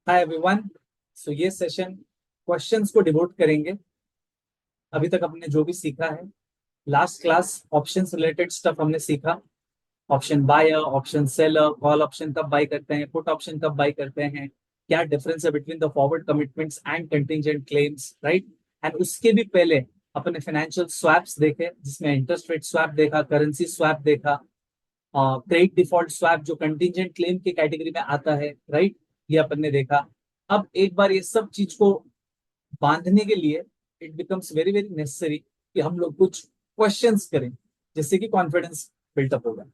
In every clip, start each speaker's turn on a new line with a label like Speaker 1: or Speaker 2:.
Speaker 1: Hi everyone. सो ये session questions को devote करेंगे। अभी तक हमने जो भी सीखा है, last class options related stuff हमने सीखा। Option buyer, option seller, call option कब बाई करते हैं, पुट ऑप्शन कब बाई करते हैं, क्या डिफरेंस है between the forward commitments and contingent claims, right. And उसके भी पहले अपने फाइनेंशियल स्वैप्स देखे, जिसमें इंटरेस्ट रेट स्वैप देखा, करेंसी स्वैप देखा, क्रेडिट डिफॉल्ट स्वैप जो कंटिंजेंट क्लेम की कैटेगरी में आता है, राइट। ये अपन ने देखा। अब एक बार ये सब चीज को बांधने के लिए it becomes very very necessary कि हम लोग कुछ क्वेश्चंस करें, जिससे कि कॉन्फिडेंस बिल्टअप होगा।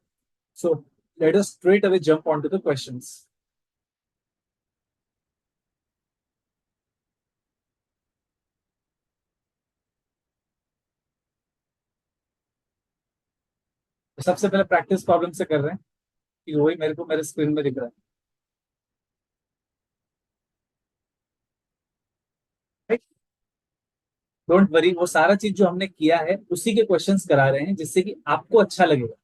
Speaker 1: So let us straight away jump on to the questions. सबसे पहले प्रैक्टिस प्रॉब्लम से कर रहे हैं कि वही मेरे को मेरे स्क्रीन में दिख रहा है। डोंट वरी, वो सारा चीज जो हमने किया है उसी के क्वेश्चंस करा रहे हैं, जिससे कि आपको अच्छा लगेगा।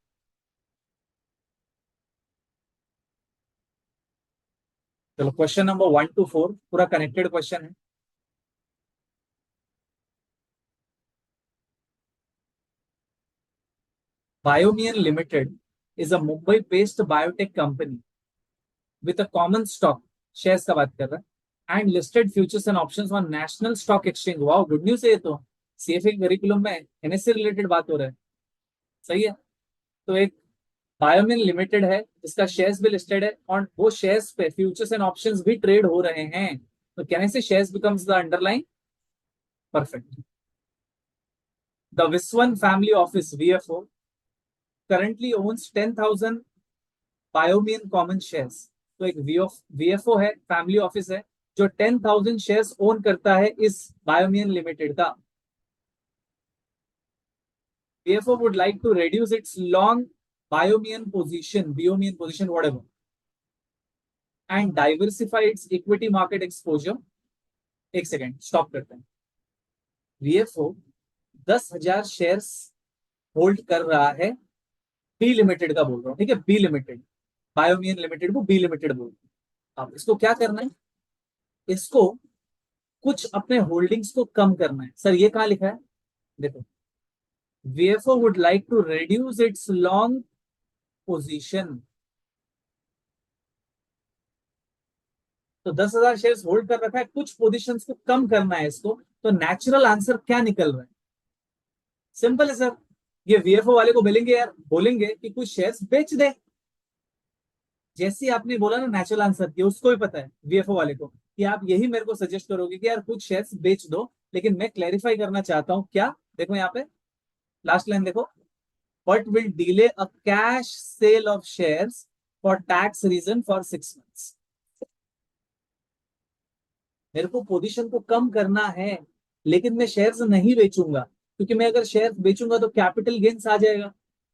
Speaker 1: चलो, क्वेश्चन नंबर 1 to 4 पूरा कनेक्टेड क्वेश्चन है। Biomian Limited is a Mumbai-based biotech company with a common stock, shares का बात कर रहा है, and listed futures and options on National Stock Exchange। Wow, good news है ये तो। सीएफए करिकुलम में एनएससी रिलेटेड बात हो रहा है। सही है। तो एक बायोमिन लिमिटेड है जिसका शेयर्स भी लिस्टेड है, और वो शेयर्स पे फ्यूचर्स एंड ऑप्शंस भी ट्रेड हो रहे हैं। तो कहने से shares becomes the underline. Perfect. The Viswan family office VFO currently owns 10,000 Biomian common shares. तो एक वीएफओ है, फैमिली ऑफिस है, जो 10,000 शेयर्स ओन करता है इस बायोमियन लिमिटेड का। VFO would like to reduce its long Biomian position whatever and diversify its equity market exposure। एक सेकेंड स्टॉप करते हैं। वीएफओ 10,000 शेयर्स होल्ड कर रहा है, बी लिमिटेड का बोल रहा हूँ, ठीक है, बी लिमिटेड। बायोमियन लिमिटेड को बी लिमिटेड बोल रहा हूँ। अब इसको क्या करना है, इसको कुछ अपने होल्डिंग्स को कम करना है। सर ये कहां लिखा है, देखो, VFO would like to reduce its long position. तो 10,000 शेयर्स होल्ड कर रखा है, कुछ पोजीशंस को कम करना है इसको। तो नेचुरल आंसर क्या निकल रहा है, सिंपल है सर। ये वीएफओ वाले को बोलेंगे, यार बोलेंगे कि कुछ शेयर्स बेच दे। जैसे ही आपने बोला ना नेचुरल आंसर, ये उसको भी पता है वीएफओ वाले को कि आप यही मेरे को सजेस्ट करोगे कि यार कुछ शेयर्स बेच दो। लेकिन मैं क्लैरिफाई करना चाहता हूं क्या, देखो यहाँ पे लास्ट लाइन देखो, but will delay a cash sale of shares for tax reason for 6 months। मेरे को पोजीशन को कम करना है, लेकिन मैं शेयर्स नहीं बेचूंगा, क्योंकि मैं अगर शेयर्स बेचूंगा तो कैपिटल गेन्स आ जाएगा,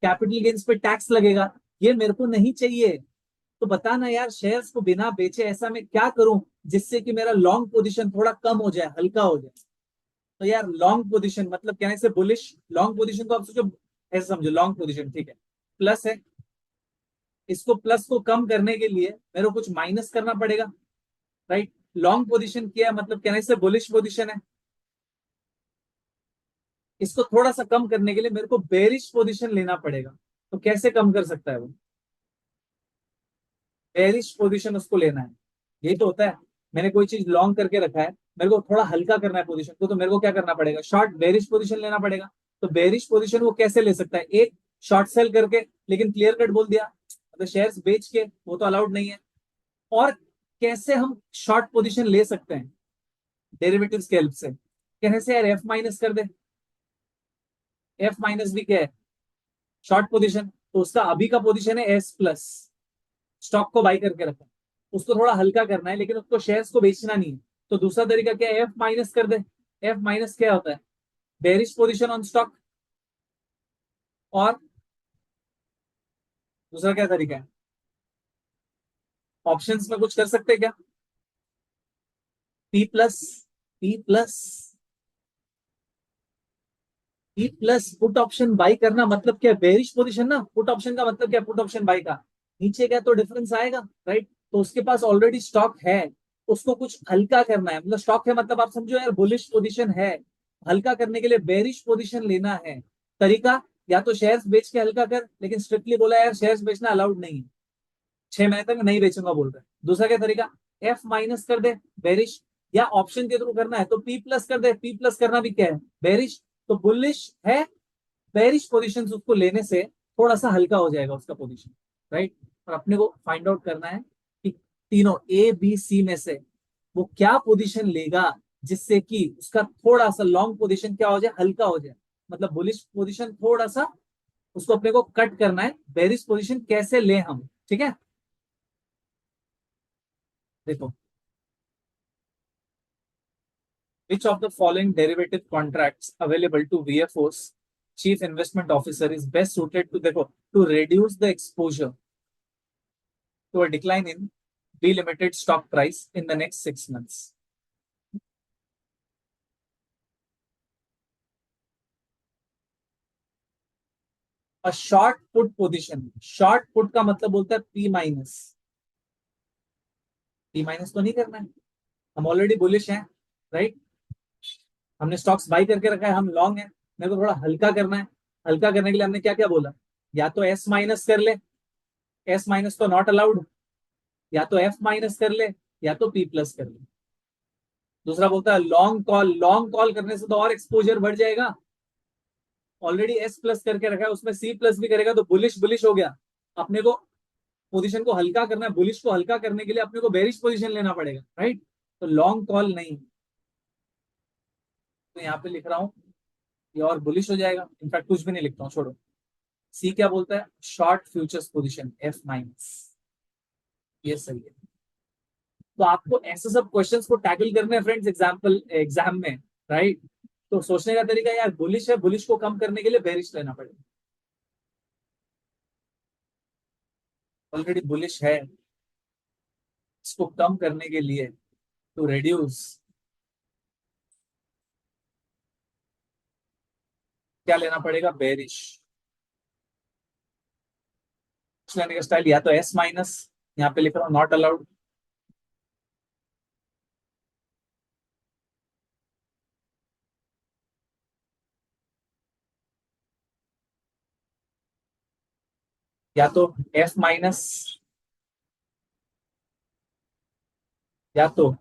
Speaker 1: कैपिटल गेन्स पे टैक्स लगेगा, ये मेरे को नहीं चाहिए। तो बता ना यार, शेयर्स को बिना बेचे ऐसा मैं क्या करूं जिससे कि मेरा लॉन्ग पोजीशन थोड़ा कम हो जाए, हल्का हो जाए। तो यार लॉन्ग पोजीशन मतलब कहने से बुलिश, लॉन्ग पोजीशन को आप सोचो ऐसे समझो, लॉन्ग पोजीशन ठीक है, प्लस है। इसको प्लस को कम करने के लिए मेरे को कुछ माइनस करना पड़ेगा, राइट। लॉन्ग पोजीशन किया मतलब कहने से बुलिश पोजीशन है। इसको थोड़ा सा कम करने के लिए मेरे को बेरिश पोजीशन लेना पड़ेगा। तो कैसे कम कर सकता है वो, बेरिश पोजीशन उसको लेना है। यही तो होता है, मैंने कोई चीज लॉन्ग करके रखा है, मेरे को थोड़ा हल्का करना है पोजीशन को, तो मेरे को क्या करना पड़ेगा, शॉर्ट बेरिश पोजीशन लेना पड़ेगा। तो बेरिश पोजीशन वो कैसे ले सकता है, एक शॉर्ट सेल करके, लेकिन क्लियर कट बोल दिया तो शेयर्स बेच के, वो तो अलाउड नहीं है। और कैसे हम शॉर्ट पोजीशन ले सकते हैं, डेरिवेटिव्स के हेल्प से। कहने से यार एफ माइनस कर दे, एफ माइनस भी क्या है, शॉर्ट पोजीशन। तो उसका अभी का पोजीशन है एस प्लस, स्टॉक को बाई करके रखा, उसको थोड़ा हल्का करना है, लेकिन उसको शेयर्स को बेचना नहीं है। तो दूसरा तरीका क्या है, एफ माइनस कर दे। एफ माइनस क्या होता है, बेरिश पोजीशन ऑन स्टॉक। और दूसरा क्या तरीका है, ऑप्शंस में कुछ कर सकते हैं क्या, P plus, P plus, P plus put option by करना मतलब क्या, बेरिश पोजीशन ना, पुट ऑप्शन का मतलब क्या, पुट ऑप्शन बाई का नीचे गया तो डिफरेंस आएगा, राइट। तो उसके पास ऑलरेडी स्टॉक है, उसको कुछ हल्का करना है, मतलब स्टॉक है मतलब आप समझो यार बुलिश पोजीशन है, हल्का करने के लिए बेरिश पोजीशन लेना है। तरीका, या तो शेयर्स बेच के हल्का कर, लेकिन स्ट्रिक्टली बोला यार शेयर्स बेचना अलाउड नहीं है, 6 महीने तक नहीं बेचूंगा बोल रहे हैं। दूसरा क्या तरीका, एफ माइनस कर दे बेरिश, या ऑप्शन के थ्रू करना है तो पी प्लस कर दे, पी प्लस करना भी क्या है बेरिश, तो बुलिश है, बेरिश पोजीशन उसको लेने से थोड़ा सा हल्का हो जाएगा उसका पोजीशन, राइट। और अपने को फाइंड आउट करना है कि तीनों ए बी सी में से वो क्या पोजीशन लेगा जिससे कि उसका थोड़ा सा लॉन्ग पोजीशन क्या हो जाए, हल्का हो जाए, मतलब बुलिश पोजीशन थोड़ा सा उसको अपने को कट करना है, बेरिश पोजीशन कैसे ले हम, ठीक है। देखो, which of the following derivative contracts available to VFOs chief investment officer is best suited to, देखो, to reduce the exposure to a decline in B limited stock price in the next 6 months. A short put position, short put का मतलब बोलता है P minus, P minus तो नहीं करना है, हम ऑलरेडी बुलिश हैं, राइट, हमने स्टॉक्स बाई करके रखा है, हम लॉन्ग है, मेरे को थोड़ा हल्का करना है, हल्का करने के लिए हमने क्या क्या बोला, या तो एस माइनस कर ले, एस माइनस तो नॉट अलाउड, या तो एफ माइनस कर ले, या तो पी प्लस कर ले। दूसरा बोलता है लॉन्ग कॉल, लॉन्ग कॉल करने से तो और एक्सपोजर बढ़ जाएगा, ऑलरेडी एस प्लस करके रखा है, उसमें सी प्लस भी करेगा तो बुलिश बुलिश हो गया, अपने को पोजीशन को हल्का करना है, बुलिश को हल्का करने के लिए अपने को बेरिश पोजीशन लेना पड़ेगा, राइट। तो लॉन्ग कॉल नहीं, तो यहाँ पे लिख रहा हूँ ये और बुलिश हो जाएगा, इनफैक्ट कुछ भी नहीं लिखता हूँ, छोड़ो। सी क्या बोलता है, short futures position F minus, ये सही है। तो आपको ऐसे सब क्वेश्चंस को टैकल करने हैं फ्रेंड्स एग्जाम्पल एग्जाम में, राइट। तो सोचने का तरीका यार बुलिश है, बुलिश को कम करने के लिए बेरिश लेना पड़ेगा, ऑलरेडी बुलिश है, इसको कम करने के लिए टू रिड्यूस क्या लेना पड़ेगा, बेरिश लेने का स्टाइल, या तो एस माइनस, यहाँ पे लिख रहा हूँ नॉट अलाउड, या तो एफ माइनस, या तो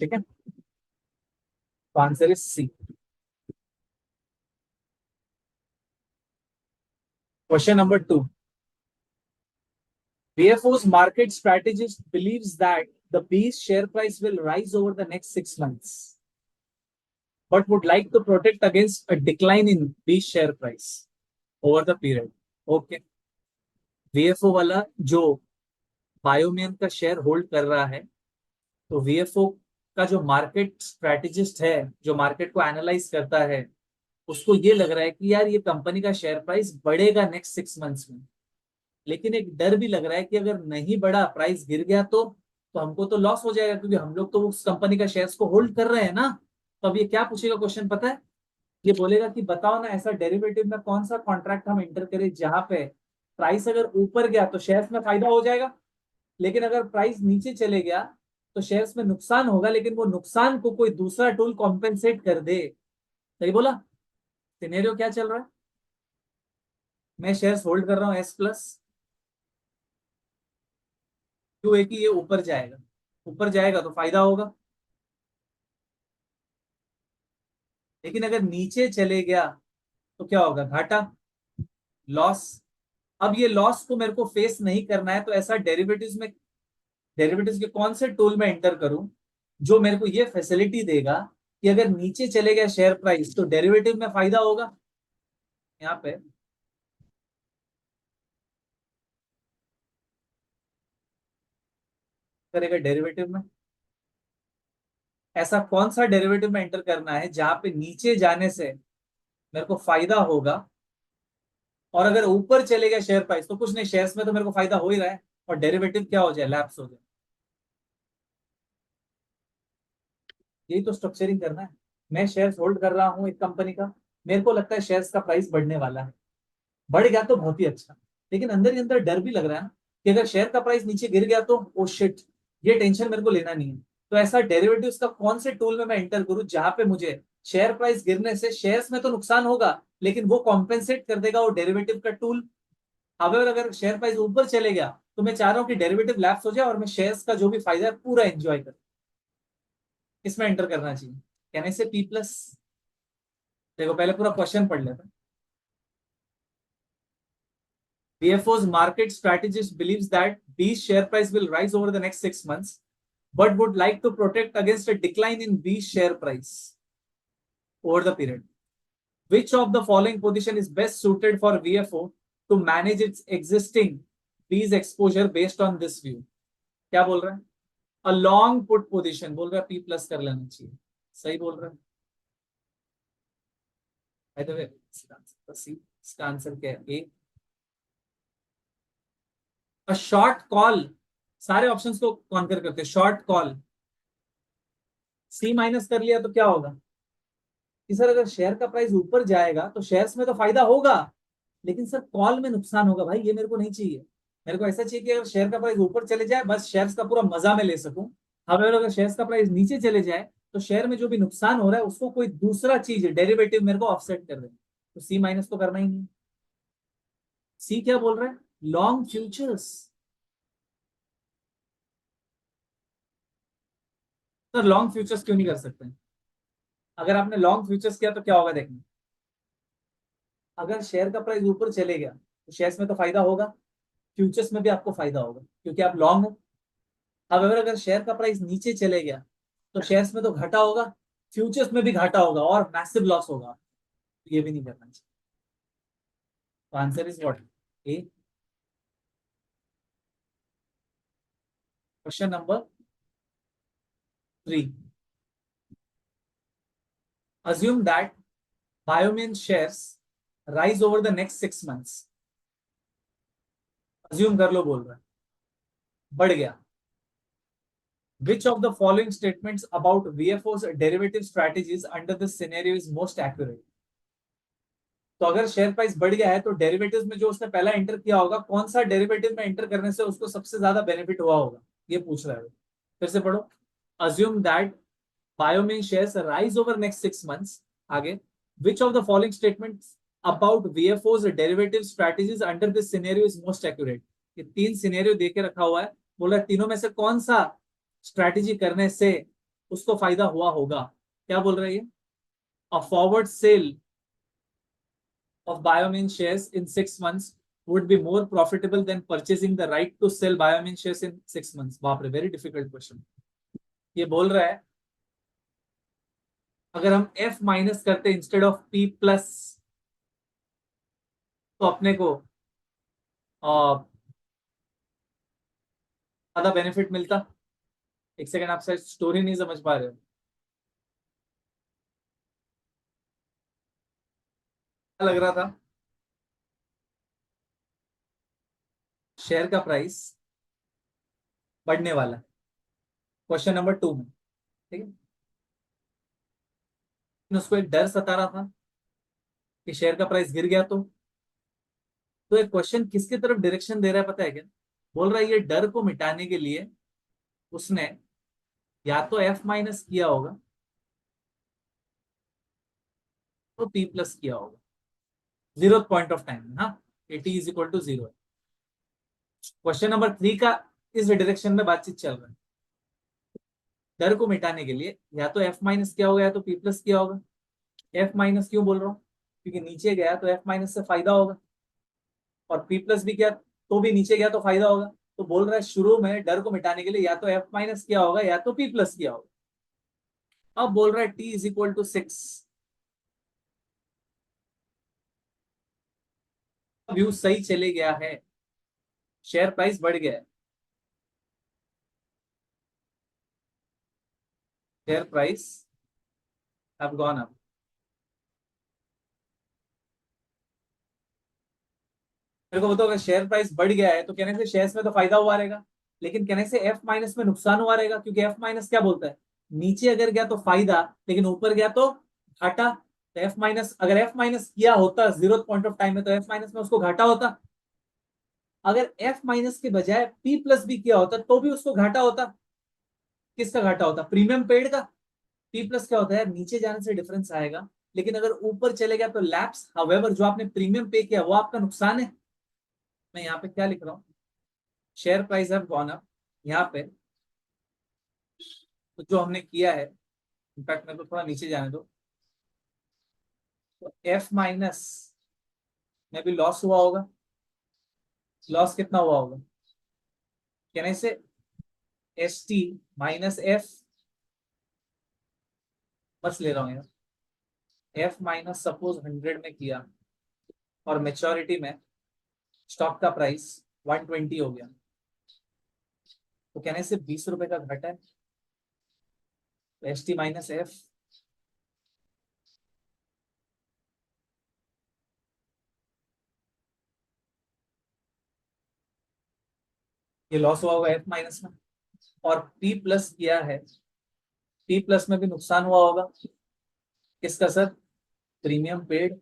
Speaker 1: ठीक है, तो answer is C. Question number 2, BFO's market strategist believes that the B's share price will rise over the next 6 months, but would like to protect against a decline in B's share price over the period. Okay. VFO वाला जो बायोमेन का share hold कर रहा है, तो VFO का जो market strategist है, जो मार्केट को एनालाइज करता है, उसको ये लग रहा है कि यार ये कंपनी का शेयर प्राइस बढ़ेगा नेक्स्ट 6 मंथ्स में, लेकिन एक डर भी लग रहा है कि अगर नहीं बढ़ा, प्राइस गिर गया तो हमको तो लॉस हो जाएगा, क्योंकि हम लोग तो उस कंपनी का शेयर्स को होल्ड कर रहे हैं ना। तो अब ये क्या पूछेगा क्वेश्चन पता है, ये बोलेगा कि बताओ ना ऐसा डेरिवेटिव में कौन सा कॉन्ट्रैक्ट हम एंटर करें जहां पे प्राइस अगर ऊपर गया तो शेयर्स में फायदा हो जाएगा, लेकिन अगर प्राइस नीचे चले गया तो शेयर्स में नुकसान होगा, लेकिन वो नुकसान को कोई दूसरा टूल कॉम्पेंसेट कर दे। सही बोला, सिनेरियो क्या चल रहा है, मैं शेयर्स होल्ड कर रहा हूँ एस प्लस, क्यों है कि ये ऊपर जाएगा, ऊपर जाएगा तो फायदा होगा, लेकिन अगर नीचे चले गया तो क्या होगा, घाटा, लॉस। अब ये लॉस को मेरे को फेस नहीं करना है, तो ऐसा डेरिवेटिव्स में, डेरिवेटिव्स के कौन से टूल में एंटर करूं जो मेरे को ये फैसिलिटी देगा कि अगर नीचे चले गया शेयर प्राइस तो डेरिवेटिव में फायदा होगा। यहाँ पे करेगा डेरिवेटिव में, ऐसा कौन सा डेरिवेटिव में एंटर करना है जहां पे नीचे जाने से मेरे को फायदा होगा, और अगर ऊपर चले गया शेयर प्राइस तो कुछ नहीं, शेयर्स में तो मेरे को फायदा हो ही रहा है, और डेरिवेटिव क्या हो जाए, लैप्स हो जाए। यही तो स्ट्रक्चरिंग करना है। मैं शेयर्स होल्ड कर रहा हूँ एक कंपनी का, मेरे को लगता है शेयर्स का प्राइस बढ़ने वाला है, बढ़ गया तो बहुत ही अच्छा, लेकिन अंदर ही अंदर डर भी लग रहा है ना कि अगर शेयर का प्राइस नीचे गिर गया तो ओ शिट, ये टेंशन मेरे को लेना नहीं है। तो ऐसा डेरिवेटिव्स का कौन से टूल में मैं एंटर करूं जहां पे मुझे शेयर प्राइस गिरने से शेयर्स में तो नुकसान होगा, लेकिन वो कॉम्पेंसेट कर देगा वो डेरिवेटिव का टूल। अगर शेयर प्राइस ऊपर चले गया तो मैं चाह रहा हूँ कि डेरिवेटिव लैप्स हो जाए और मैं शेयर्स का जो भी फायदा है पूरा एंजॉय करूं। इसमें एंटर करना चाहिए। कहने से पी प्लस, देखो पहले पूरा क्वेश्चन पढ़ लेते हैं। BFO's market strategist believes that B's share price will rise over the next 6 months, but would like to protect against a decline in B's share price over the period. Which of the following position is best suited for VFO to manage its existing B's exposure based on this view? क्या बोल रहा है? A long put position बोल रहा है P plus कर लेना चाहिए। सही बोल रहा है। By the way, इसका आंसर क्या है? A। A short call, सारे ऑप्शंस को कॉन्कर करते हैं। शॉर्ट कॉल सी माइनस कर लिया तो क्या होगा कि सर अगर शेयर का प्राइस ऊपर जाएगा तो शेयर्स में तो फायदा होगा, लेकिन सर कॉल में नुकसान होगा। भाई ये मेरे को नहीं चाहिए। मेरे को ऐसा चाहिए कि अगर शेयर का प्राइस ऊपर चले जाए बस शेयर्स का पूरा मजा में ले सकूं। अगर शेयर्स का प्राइस नीचे चले जाए तो शेयर में जो भी नुकसान हो रहा है उसको कोई दूसरा चीज डेरिवेटिव मेरे को ऑफसेट कर दे। तो सी माइनस तो करना ही नहीं। सी क्या बोल रहा है? Long futures. Sir long futures क्यों नहीं कर सकते? अगर आपने लॉन्ग फ्यूचर्स किया तो क्या होगा देखना। अगर शेयर का प्राइस ऊपर चले गया तो शेयर्स में तो फायदा होगा, फ्यूचर्स में भी आपको फायदा होगा क्योंकि आप लॉन्ग हो। अब अगर शेयर का प्राइस नीचे चले गया तो शेयर्स में तो घाटा होगा, फ्यूचर्स में भी घाटा होगा और मैसिव लॉस होगा। तो ये भी नहीं करना चाहिए। तो answer is what? A. Question number 3। Assume that Biomin shares rise over the next 6 months। Assume कर लो बोल रहा है बढ़ गया। Which of the following statements about VFO's derivative strategies under this scenario is most accurate? तो अगर share price बढ़ गया है तो डेरिवेटिव्स में जो उसने पहला एंटर किया होगा कौन सा डेरिवेटिव में एंटर करने से उसको सबसे ज्यादा बेनिफिट हुआ होगा, ये पूछ रहा है। फिर से पढ़ो। Assume that Biomin shares rise over next 6 months. आगे which of the following statements about VFO's derivative strategies under this scenario is most accurate. ये 3 सिनेरियो देके रखा हुआ है, बोल रहा है तीनों में से कौन सा स्ट्रैटेजी करने से उसको फायदा हुआ होगा। क्या बोल रहा है ये? A forward sale of Biomin shares in 6 months would be more profitable than purchasing the right to sell Biomin shares in 6 months। बाप रे, वेरी डिफिकल्ट क्वेश्चन। ये बोल रहा है अगर हम F माइनस करते इंस्टेड ऑफ P प्लस तो अपने को ज्यादा बेनिफिट मिलता। एक सेकंड, आप शायद स्टोरी नहीं समझ पा रहे हो। क्या लग रहा था? शेयर का प्राइस बढ़ने वाला है क्वेश्चन नंबर 2 में, ठीक है। उसको एक डर सता रहा था कि शेयर का प्राइस गिर गया तो एक क्वेश्चन किसकी तरफ डायरेक्शन दे रहा है पता है क्या? बोल रहा है ये डर को मिटाने के लिए उसने या तो F माइनस किया होगा तो P प्लस किया होगा जीरो पॉइंट ऑफ टाइम में। हाँ, AT इज इक्वल टू 0 है। क्वेश्चन नंबर 3 का इस डायरेक्शन में बातचीत चल रहा है। डर को मिटाने के लिए या तो F माइनस किया होगा या तो P प्लस किया होगा। F माइनस क्यों बोल रहा हूँ? क्योंकि नीचे गया तो F माइनस से फायदा होगा, और P प्लस भी किया तो भी नीचे गया तो फायदा होगा। तो बोल रहा है शुरू में डर को मिटाने के लिए या तो F माइनस किया होगा या तो P प्लस किया होगा। अब बोल रहा है T is equal to 6। View सही चले गया है, शेयर प्राइस बढ़ गया है, share price have gone up. मेरे को बताओ अगर शेयर प्राइस बढ़ गया है तो कहने से शेयर्स में तो फायदा हुआ रहेगा, लेकिन कहने से F माइनस में नुकसान हुआ रहेगा क्योंकि F माइनस क्या बोलता है? नीचे अगर गया तो फायदा लेकिन ऊपर गया तो घाटा। तो एफ माइनस, अगर एफ माइनस किया होता जीरो पॉइंट ऑफ टाइम में, तो एफ माइनस में उसको घाटा होता। अगर एफ माइनस के बजाय पी प्लस भी किया होता तो भी उसको घाटा होता। किसका घाटा होता? प्रीमियम पेड का। पी प्लस क्या होता है, नीचे जाने से डिफरेंस आएगा, लेकिन अगर ऊपर चले गया तो लैप्स। हाउएवर जो आपने प्रीमियम पे किया वो आपका नुकसान है। मैं यहाँ पे क्या लिख रहा हूँ, share price have gone up. यहाँ पे तो जो हमने किया है, इनफैक्ट मेरे को थोड़ा नीचे जाने दो, तो एफ माइनस में भी लॉस हुआ होगा। लॉस कितना हुआ होगा, कहने से एस टी माइनस एफ, बस ले रहा हूँ यार, एफ माइनस सपोज 100 में किया और मेच्योरिटी में स्टॉक का प्राइस 120 हो गया, तो कहने से 20 रुपए का घाटा है। एस टी माइनस एफ, ये लॉस हुआ होगा एफ माइनस में। और पी प्लस किया है, पी प्लस में भी नुकसान हुआ होगा। किसका सर? Premium paid.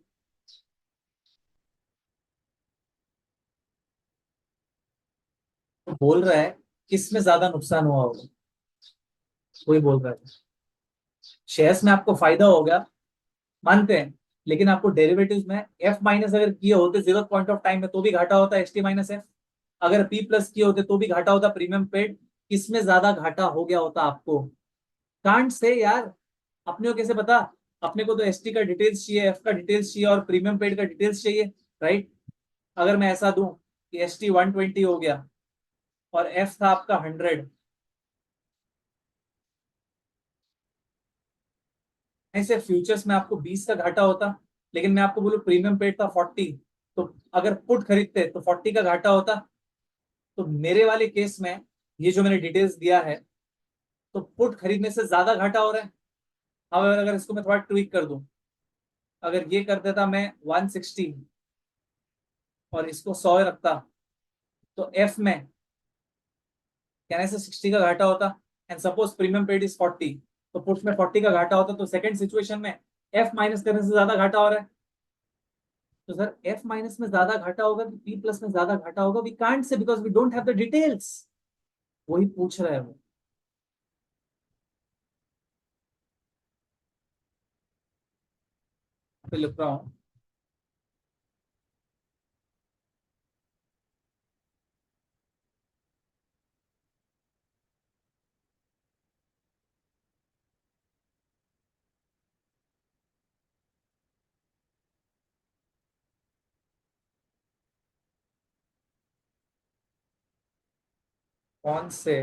Speaker 1: तो बोल रहा है किस में ज्यादा नुकसान हुआ होगा, कोई बोल रहा है शेयर्स में आपको फायदा होगा, मानते हैं, लेकिन आपको डेरिवेटिव्स में एफ माइनस अगर किए होते जीरो पॉइंट ऑफ टाइम में तो भी घाटा होता एस टी माइनस एफ। अगर पी प्लस किए होते तो भी घाटा होता प्रीमियम पेड। किसमें ज्यादा घाटा हो गया होता आपको? कांट से यार, अपने को कैसे पता? अपने को तो एस टी का डिटेल्स चाहिए, एफ का डिटेल्स चाहिए और प्रीमियम पेड का डिटेल्स चाहिए, राइट? अगर मैं ऐसा दूं कि एस टी 120 हो गया और एफ था आपका 100, ऐसे फ्यूचर्स में आपको 20 का घाटा होता, लेकिन मैं आपको बोलूं प्रीमियम पेड था 40, तो अगर पुट खरीदते तो 40 का घाटा होता। तो मेरे वाले केस में ये जो मैंने डिटेल्स दिया है, तो पुट खरीदने से ज्यादा घाटा हो रहा है। अगर इसको मैं थोड़ा ट्वीक कर दूं, अगर ये कर देता मैं 160 और इसको 100 रखता, तो एफ में कहने से 60 का घाटा होता। And suppose premium paid is 40, तो पुट में 40 का घाटा होता, तो सेकंड सिचुएशन में एफ माइनस करने से ज्यादा घाटा हो रहा है। तो सर एफ माइनस में ज्यादा घाटा होगा कि पी प्लस में ज्यादा घाटा होगा, we can't say because we don't have the details. वही पूछ रहा है वो। तो लिख रहा हूं, कौन से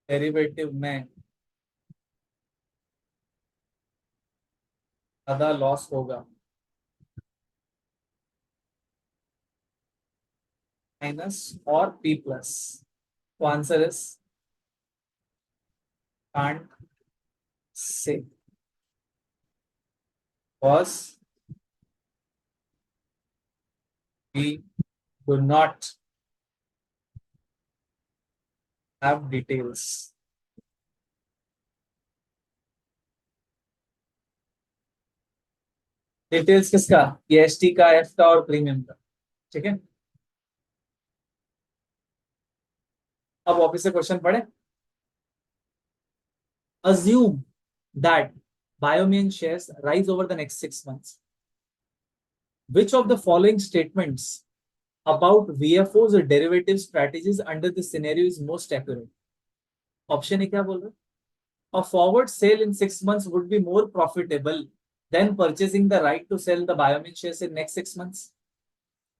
Speaker 1: डेरिवेटिव में ज्यादा लॉस होगा, माइनस और पी प्लस? तो answer is can't say, because we do not have details. Details किसका? ये एस टी का, एफ का और प्रीमियम का, ठीक है। अब वापिस से क्वेश्चन पढ़े। Assume that Biomian shares rise over the next 6 months. Which of the following statements about VFO's derivative strategies under this scenario is most accurate? Option A क्या बोल रहे हैं? A forward sale in 6 months would be more profitable than purchasing the right to sell the Biomian shares in next 6 months.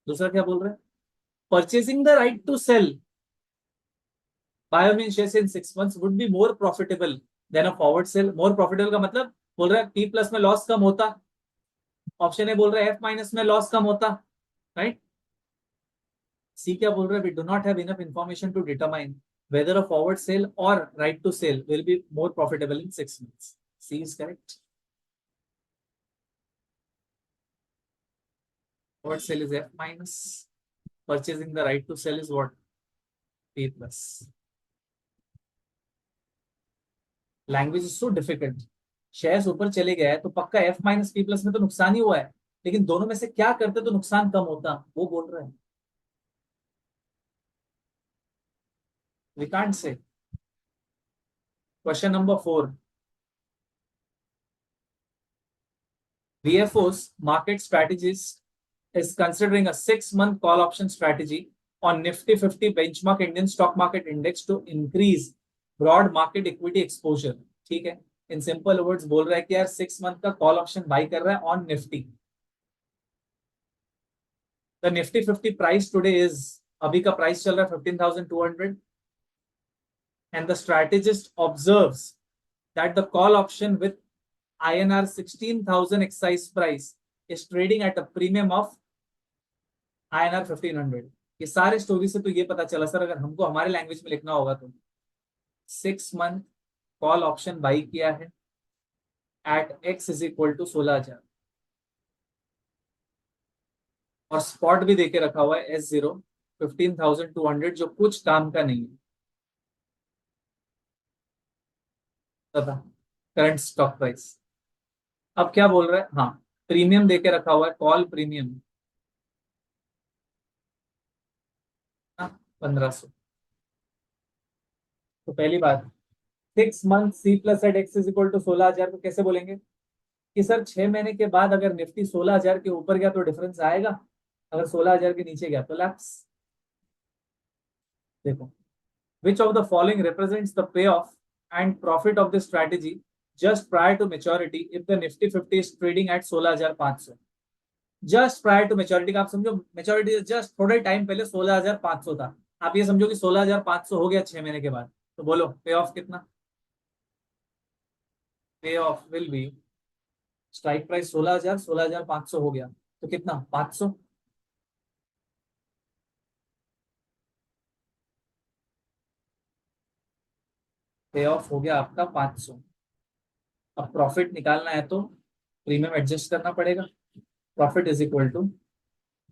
Speaker 1: दूसरा क्या बोल रहे हैं? Purchasing the right to sell Biomian shares in 6 months would be more profitable than a forward sale. More profitable का मतलब बोल रहा है P प्लस में लॉस कम होता। ऑप्शन ए बोल रहा है एफ माइनस में लॉस कम होता, राइट? सी क्या बोल रहा है? We do not have enough information to determine whether a forward sale or right to sale will be more profitable in 6 months. C is correct. Forward sale is F minus. Purchasing the right to sell is what? P plus. Language is so difficult. Shares ऊपर चले गया है तो पक्का F minus P plus में तो नुकसान ही हुआ है, लेकिन दोनों में से क्या करते तो नुकसान कम होता, वो बोल रहे हैं। We can't say. Question number 4, VFO's market strategist is considering a 6-month call option strategy on Nifty 50 benchmark Indian stock market index to increase broad market equity exposure. ठीक है, इन सिंपल वर्ड्स बोल रहा है कि यार 6 month का call option by कर रहा है on Nifty. The Nifty 50 price today is, अभी का प्राइस चल रहा है 15,200, and the strategist observes that the call option with INR 16,000 exercise price is trading at a premium of INR 1,500। ये सारे स्टोरी से तो ये पता चला सर, अगर हमको हमारे लैंग्वेज में लिखना होगा तो 6 मंथ कॉल ऑप्शन बाई किया है at x is equal to 16,000, और स्पॉट भी देके रखा हुआ है S0 15,200, जो कुछ काम का नहीं है तथा करंट स्टॉक प्राइस। अब क्या बोल रहा है, हाँ प्रीमियम देके रखा हुआ है, कॉल प्रीमियम 1,500। तो पहली बात, 6 month C plus at X is equal to 16,000 को कैसे बोलेंगे कि सर 6 महीने के बाद अगर निफ्टी 16,000 के ऊपर गया तो डिफरेंस आएगा, अगर 16,000 के नीचे गया तो लैप्स। देखो, which of the following represents the payoff and profit of this strategy just prior to maturity if the Nifty 50 is trading at 16,500। Just prior to maturity का आप समझो, मेच्योरिटी जस्ट थोड़े टाइम पहले 16,500 था, आप ये समझो कि 16,500 हो गया 6 महीने के बाद, तो बोलो पे ऑफ कितना। पे of will be, strike price 16,000, 16,500 हो गया तो कितना 500, पे ऑफ हो गया आपका 500। अब प्रॉफिट निकालना है तो प्रीमियम एडजस्ट करना पड़ेगा। प्रॉफिट इज इक्वल टू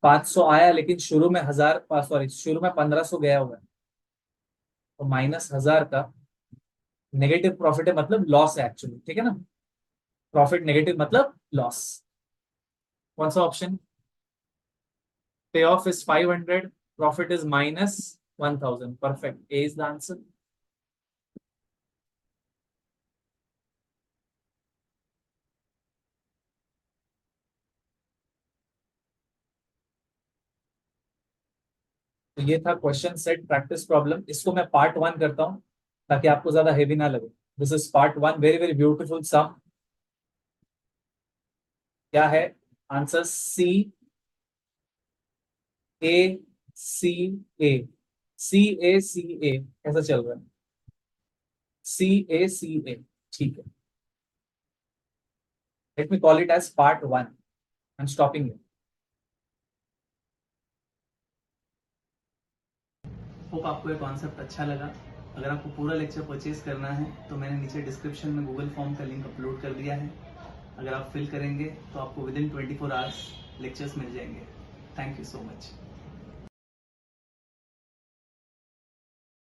Speaker 1: 500 आया, लेकिन शुरू में 1,000, सॉरी शुरू में 1,500 गया हुआ है, तो -1,000 का नेगेटिव प्रॉफिट है, मतलब लॉस है एक्चुअली, ठीक है ना। प्रॉफिट नेगेटिव मतलब लॉस। कौन सा ऑप्शन, पे of is 500, profit is -1,000, perfect, A is the answer. तो ये था क्वेश्चन सेट प्रैक्टिस प्रॉब्लम, इसको मैं पार्ट 1 करता हूँ ताकि आपको ज्यादा हेवी ना लगे। This is part 1, very very beautiful sum. क्या है आंसर, CACA ऐसा चल रहा है, CACA, ठीक है। Let me call it as part 1, I am stopping it. Hope आपको ये कॉन्सेप्ट अच्छा लगा। अगर आपको पूरा लेक्चर परचेज करना है तो मैंने नीचे डिस्क्रिप्शन में गूगल फॉर्म का लिंक अपलोड कर दिया है, अगर आप फिल करेंगे तो आपको विद इन 24 आवर्स लेक्चर्स मिल जाएंगे। Thank you so much.